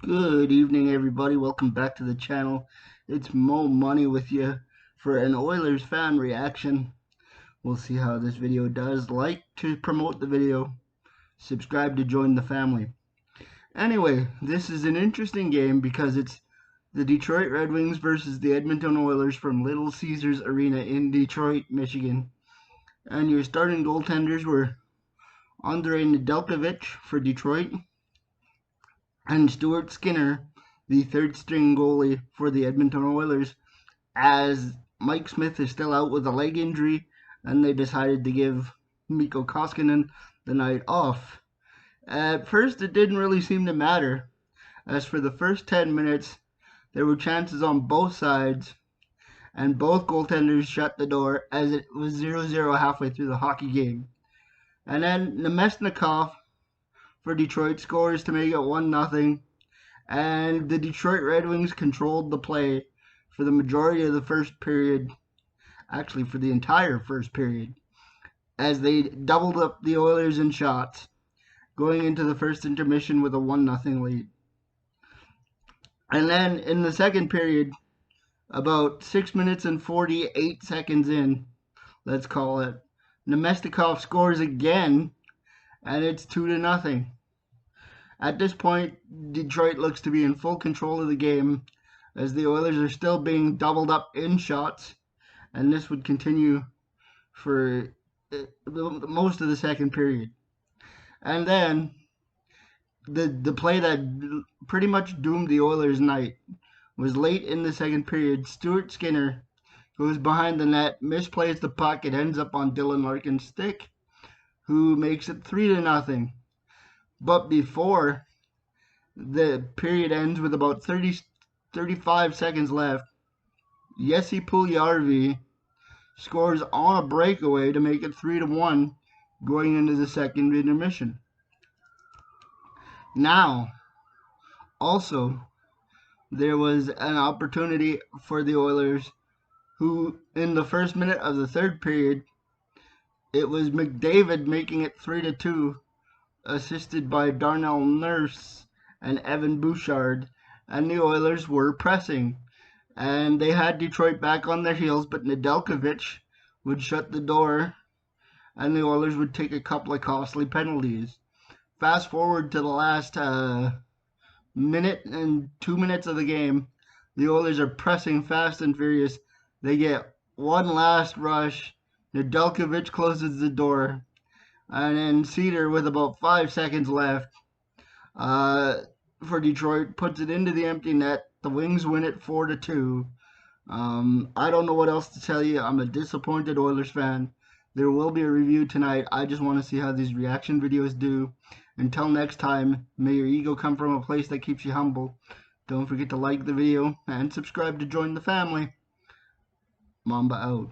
Good evening, everybody. Welcome back to the channel. It's Mo Money with you for an Oilers fan reaction. We'll see how this video does. Like to promote the video. Subscribe to join the family. Anyway, this is an interesting game because it's the Detroit Red Wings versus the Edmonton Oilers from Little Caesars Arena in Detroit, Michigan. And your starting goaltenders were Andrei Nedeljkovic for Detroit and Stuart Skinner, the third string goalie for the Edmonton Oilers, as Mike Smith is still out with a leg injury, and they decided to give Mikko Koskinen the night off. At first, it didn't really seem to matter, as for the first 10 minutes, there were chances on both sides, and both goaltenders shut the door as it was 0-0 halfway through the hockey game. And then Namestnikov for Detroit scores to make it 1-0, and the Detroit Red Wings controlled the play for the majority of the first period, actually for the entire first period, as they doubled up the Oilers in shots, going into the first intermission with a 1-0 lead. And then in the second period, about 6 minutes and 48 seconds in, let's call it, Namestnikov scores again, and it's 2-0. At this point, Detroit looks to be in full control of the game, as the Oilers are still being doubled up in shots, and this would continue for most of the second period. And then the play that pretty much doomed the Oilers' night was late in the second period. Stuart Skinner, who was behind the net, misplays the puck. It ends up on Dylan Larkin's stick, who makes it 3-0. But before the period ends with about 35 seconds left, Jesse Puljujarvi scores on a breakaway to make it 3-1 going into the second intermission. Now, also, there was an opportunity for the Oilers, who in the first minute of the third period, it was McDavid making it 3-2, assisted by Darnell Nurse and Evan Bouchard, and the Oilers were pressing, and they had Detroit back on their heels, but Nedeljkovic would shut the door, and the Oilers would take a couple of costly penalties. Fast forward to the last minute and 2 minutes of the game, the Oilers are pressing fast and furious. They get one last rush. Nedeljkovic closes the door, and then Cedar, with about 5 seconds left for Detroit, puts it into the empty net. The Wings win it 4-2. I don't know what else to tell you. I'm a disappointed Oilers fan. There will be a review tonight. I just want to see how these reaction videos do. Until next time, may your ego come from a place that keeps you humble. Don't forget to like the video and subscribe to join the family. Mamba out.